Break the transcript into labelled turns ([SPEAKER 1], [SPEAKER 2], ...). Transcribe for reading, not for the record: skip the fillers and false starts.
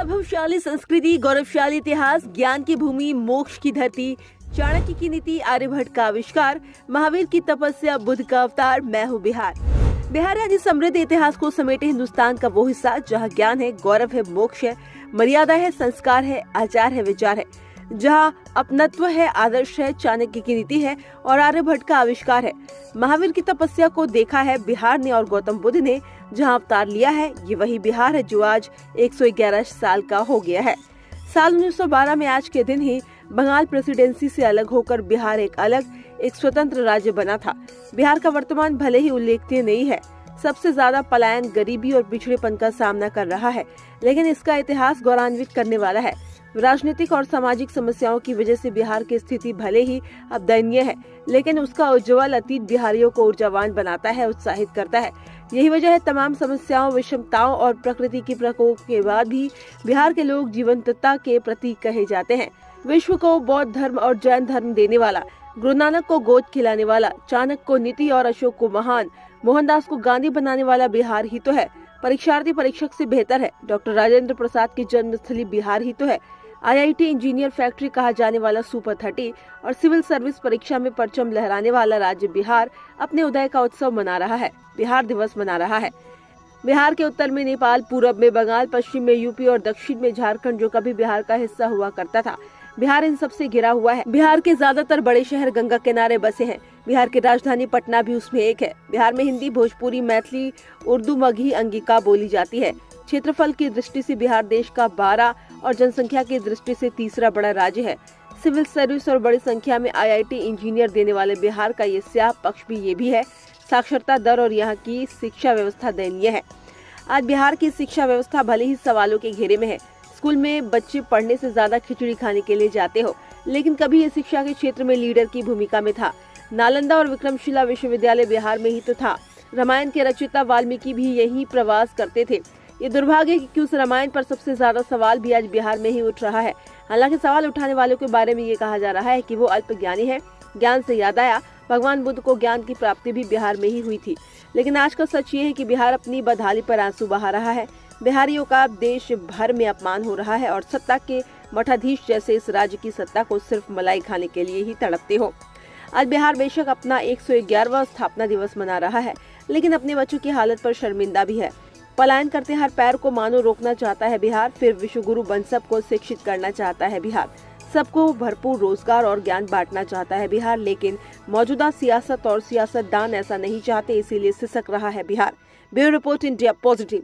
[SPEAKER 1] वैभवशाली संस्कृति, गौरवशाली इतिहास, ज्ञान की भूमि, मोक्ष की धरती, चाणक्य की नीति, आर्यभट्ट का आविष्कार, महावीर की तपस्या, बुद्ध का अवतार, मैं हूँ बिहार। बिहार यानी समृद्ध इतिहास को समेटे हिंदुस्तान का वो हिस्सा जहाँ ज्ञान है, गौरव है, मोक्ष है, मर्यादा है, संस्कार है, आचार है, विचार है, जहाँ अपनत्व है, आदर्श है, चाणक्य की नीति है और आर्यभट्ट का आविष्कार है। महावीर की तपस्या को देखा है बिहार ने और गौतम बुद्ध ने जहाँ अवतार लिया है, ये वही बिहार है जो आज 111 साल का हो गया है। साल 1912 में आज के दिन ही बंगाल प्रेसिडेंसी से अलग होकर बिहार एक स्वतंत्र राज्य बना था। बिहार का वर्तमान भले ही उल्लेखनीय नहीं है, सबसे ज्यादा पलायन, गरीबी और पिछड़ेपन का सामना कर रहा है, लेकिन इसका इतिहास गौरवान्वित करने वाला है। राजनीतिक और सामाजिक समस्याओं की वजह से बिहार की स्थिति भले ही अब दयनीय है, लेकिन उसका उज्जवल अतीत बिहारियों को ऊर्जावान बनाता है, उत्साहित करता है। यही वजह है तमाम समस्याओं, विषमताओं और प्रकृति की प्रकोप के बाद भी बिहार के लोग जीवंतता के प्रतीक कहे जाते हैं। विश्व को बौद्ध धर्म और जैन धर्म देने वाला, गुरु नानक को गोद खिलाने वाला, चाणक्य को नीति और अशोक को महान, मोहनदास को गांधी बनाने वाला बिहार ही तो है। परीक्षार्थी परीक्षक से बेहतर है। डॉक्टर राजेंद्र प्रसाद की जन्मस्थली बिहार ही तो है। IIT इंजीनियर फैक्ट्री कहा जाने वाला सुपर 30 और सिविल सर्विस परीक्षा में परचम लहराने वाला राज्य बिहार अपने उदय का उत्सव मना रहा है, बिहार दिवस मना रहा है। बिहार के उत्तर में नेपाल, पूरब में बंगाल, पश्चिम में यूपी और दक्षिण में झारखंड जो कभी बिहार का हिस्सा हुआ करता था। बिहार इन सबसे घिरा हुआ है। बिहार के ज्यादातर बड़े शहर गंगा किनारे बसे हैं। बिहार की राजधानी पटना भी उसमें एक है। बिहार में हिंदी, भोजपुरी, मैथिली, उर्दू, मगही, अंगिका बोली जाती है। क्षेत्रफल की दृष्टि से बिहार देश का 12 और जनसंख्या की दृष्टि से तीसरा बड़ा राज्य है। सिविल सर्विस और बड़ी संख्या में IIT इंजीनियर देने वाले बिहार का ये स्याह पक्ष भी ये भी है। साक्षरता दर और यहाँ की शिक्षा व्यवस्था दयनीय है। आज बिहार की शिक्षा व्यवस्था भले ही सवालों के घेरे में है। स्कूल में बच्चे पढ़ने से ज्यादा खिचड़ी खाने के लिए जाते हो, लेकिन कभी ये शिक्षा के क्षेत्र में लीडर की भूमिका में था। नालंदा और विक्रमशिला विश्वविद्यालय बिहार में ही तो था। रामायण के रचयिता वाल्मीकि भी यही प्रवास करते थे। ये दुर्भाग्य है कि उस रामायण पर सबसे ज्यादा सवाल भी आज बिहार में ही उठ रहा है। हालांकि सवाल उठाने वालों के बारे में ये कहा जा रहा है कि वो अल्पज्ञानी है। ज्ञान से याद आया, भगवान बुद्ध को ज्ञान की प्राप्ति भी बिहार में ही हुई थी। लेकिन आज का सच ये है कि बिहार अपनी बदहाली पर आंसू बहा रहा है। बिहारियों का देश भर में अपमान हो रहा है और सत्ता के मठाधीश जैसे इस राज्य की सत्ता को सिर्फ मलाई खाने के लिए ही तड़पते हो। आज बिहार बेशक अपना 111वां स्थापना दिवस मना रहा है, लेकिन अपने बच्चों की हालत पर शर्मिंदा भी है। पलायन करते हर पैर को मानो रोकना चाहता है बिहार, फिर विश्व गुरु बन सबको शिक्षित करना चाहता है बिहार। सबको भरपूर रोजगार और ज्ञान बांटना चाहता है बिहार, लेकिन मौजूदा सियासत और सियासतदान ऐसा नहीं चाहते, इसीलिए सिसक रहा है Bihar. Bureau report, India positive.